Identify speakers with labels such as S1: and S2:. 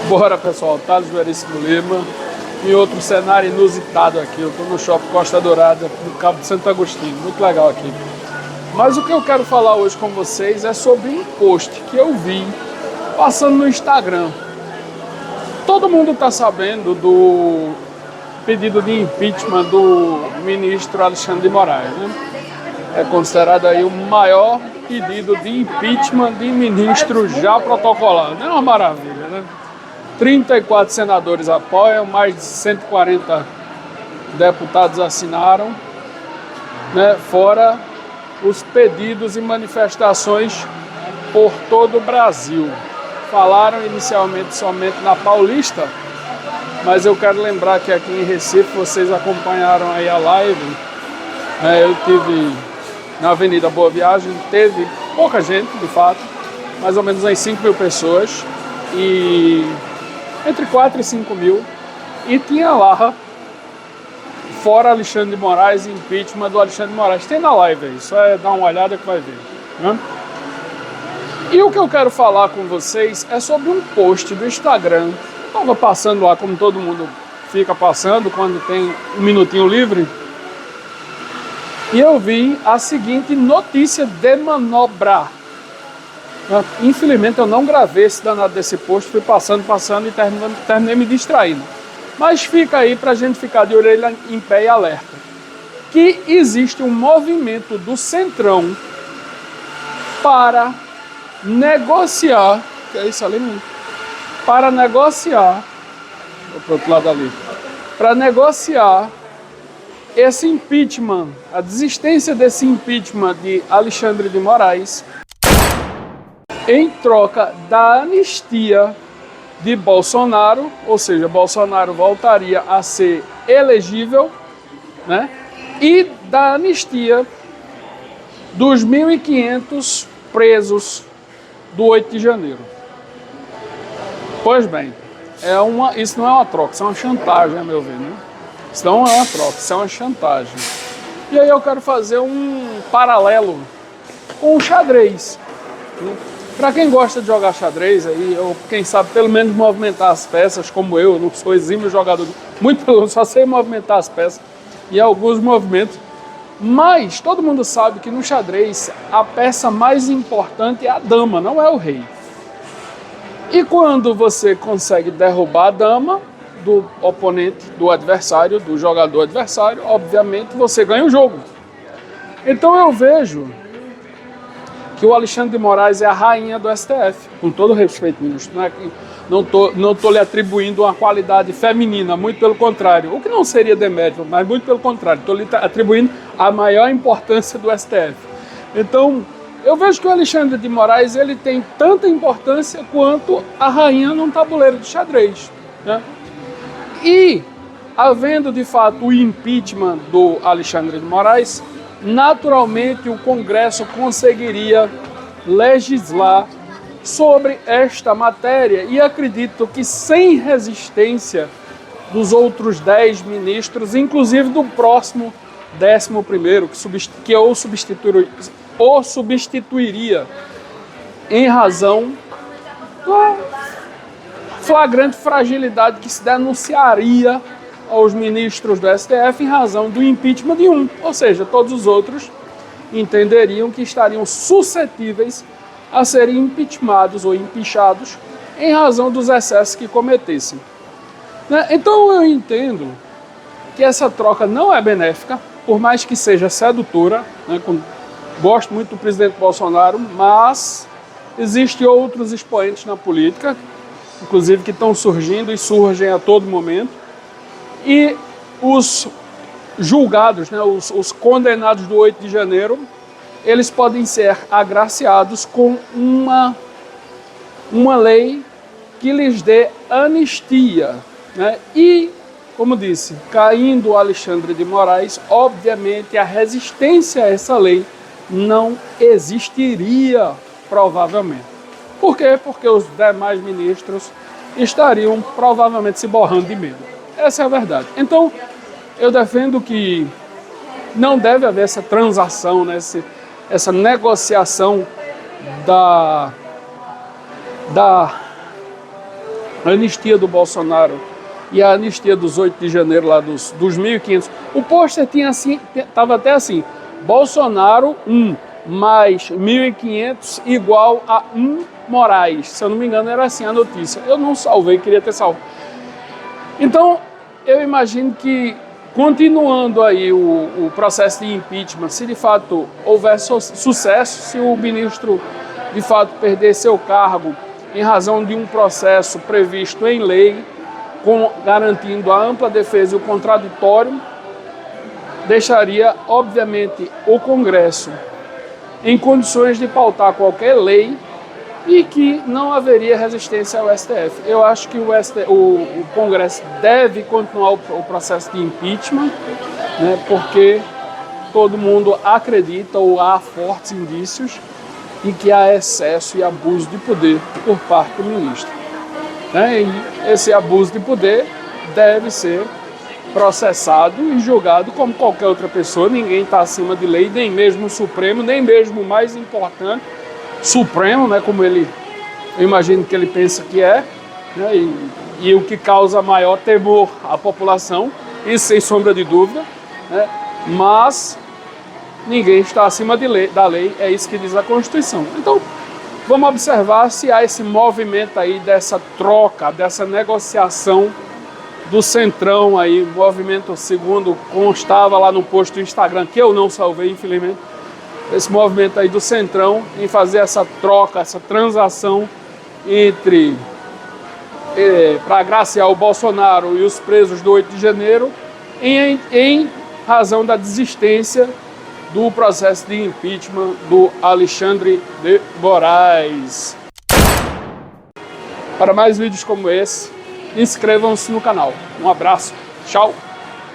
S1: Bora, pessoal, Thales Veríssimo Lima. Em outro cenário inusitado aqui, eu estou no Shopping Costa Dourada, no Cabo de Santo Agostinho, muito legal aqui. Mas o que eu quero falar hoje com vocês é sobre um post que eu vi passando no Instagram. Todo mundo está sabendo do pedido de impeachment do ministro Alexandre de Moraes, né? É considerado aí o maior pedido de impeachment de ministro já protocolado. É uma maravilha, né? 34 senadores apoiam, mais de 140 deputados assinaram, né? Fora os pedidos e manifestações por todo o Brasil. Falaram inicialmente somente na Paulista, mas eu quero lembrar que aqui em Recife vocês acompanharam aí a live. Eu estive na Avenida Boa Viagem, teve pouca gente, de fato, mais ou menos umas 5 mil pessoas, e entre 4 e 5 mil, e tinha lá, fora Alexandre de Moraes, impeachment do Alexandre de Moraes. Tem na live aí, só é dar uma olhada que vai ver, né? E o que eu quero falar com vocês é sobre um post do Instagram. Estava passando lá, como todo mundo fica passando quando tem um minutinho livre, e eu vi a seguinte notícia de manobra. Infelizmente eu não gravei esse danado desse post, fui passando e terminei me distraindo. Mas fica aí para a gente ficar de orelha em pé e alerta. Que existe um movimento do Centrão para negociar, que é isso ali mesmo, para negociar, vou para o outro lado ali, para negociar esse impeachment, a desistência desse impeachment de Alexandre de Moraes, em troca da anistia de Bolsonaro, ou seja, Bolsonaro voltaria a ser elegível, né? E da anistia dos 1.500 presos do 8 de janeiro. Pois bem, isso não é uma troca, isso é uma chantagem, a meu ver, né? Isso não é uma troca, isso é uma chantagem. E aí eu quero fazer um paralelo com o xadrez, né? Para quem gosta de jogar xadrez, aí, ou quem sabe pelo menos movimentar as peças, como eu não sou exímio jogador, só sei movimentar as peças e alguns movimentos, mas todo mundo sabe que no xadrez a peça mais importante é a dama, não é o rei. E quando você consegue derrubar a dama do oponente, do adversário, do jogador adversário, obviamente você ganha o jogo. Então eu vejo que o Alexandre de Moraes é a rainha do STF, com todo respeito, ministro, não tô lhe atribuindo uma qualidade feminina, muito pelo contrário, o que não seria demérito, mas muito pelo contrário, estou lhe atribuindo a maior importância do STF. Então, eu vejo que o Alexandre de Moraes ele tem tanta importância quanto a rainha num tabuleiro de xadrez, né? E, havendo de fato o impeachment do Alexandre de Moraes, naturalmente o Congresso conseguiria legislar sobre esta matéria, e acredito que sem resistência dos outros 10 ministros, inclusive do próximo 11º, que o substituiria em razão da flagrante fragilidade que se denunciaria aos ministros do STF em razão do impeachment de um, ou seja, todos os outros entenderiam que estariam suscetíveis a serem impeachmentados ou empichados em razão dos excessos que cometessem, né? Então eu entendo que essa troca não é benéfica, por mais que seja sedutora, né? Gosto muito do presidente Bolsonaro, mas existem outros expoentes na política, inclusive que estão surgindo e surgem a todo momento, e os julgados, né, os condenados do 8 de janeiro, eles podem ser agraciados com uma lei que lhes dê anistia, né? E, como disse, caindo o Alexandre de Moraes, obviamente a resistência a essa lei não existiria, provavelmente. Por quê? Porque os demais ministros estariam provavelmente se borrando de medo. Essa é a verdade. Então, eu defendo que não deve haver essa transação, né, essa negociação a anistia do Bolsonaro e a anistia dos 8 de janeiro, lá dos 1.500. O pôster tinha assim, estava até assim, Bolsonaro 1, mais 1.500 igual a 1 Moraes. Se eu não me engano, era assim a notícia. Eu não salvei, queria ter salvo. Então, eu imagino que, continuando aí o processo de impeachment, se de fato houver sucesso, se o ministro de fato perder seu cargo em razão de um processo previsto em lei, garantindo a ampla defesa e o contraditório, deixaria, obviamente, o Congresso em condições de pautar qualquer lei e que não haveria resistência ao STF. Eu acho que o Congresso deve continuar o processo de impeachment, né, porque todo mundo acredita ou há fortes indícios de que há excesso e abuso de poder por parte do ministro. Né, e esse abuso de poder deve ser processado e julgado como qualquer outra pessoa. Ninguém está acima de lei, nem mesmo o Supremo, nem mesmo o mais importante, Supremo, né, como eu imagino que ele pensa que é, né, e o que causa maior temor à população, isso sem sombra de dúvida, né, mas ninguém está acima da lei, é isso que diz a Constituição. Então, vamos observar se há esse movimento aí dessa troca, dessa negociação do Centrão aí, movimento, segundo constava lá no post do Instagram, que eu não salvei, infelizmente, esse movimento aí do Centrão em fazer essa troca, essa transação entre para agraciar o Bolsonaro e os presos do 8 de janeiro em razão da desistência do processo de impeachment do Alexandre de Moraes. Para mais vídeos como esse, inscrevam-se no canal. Um abraço, tchau!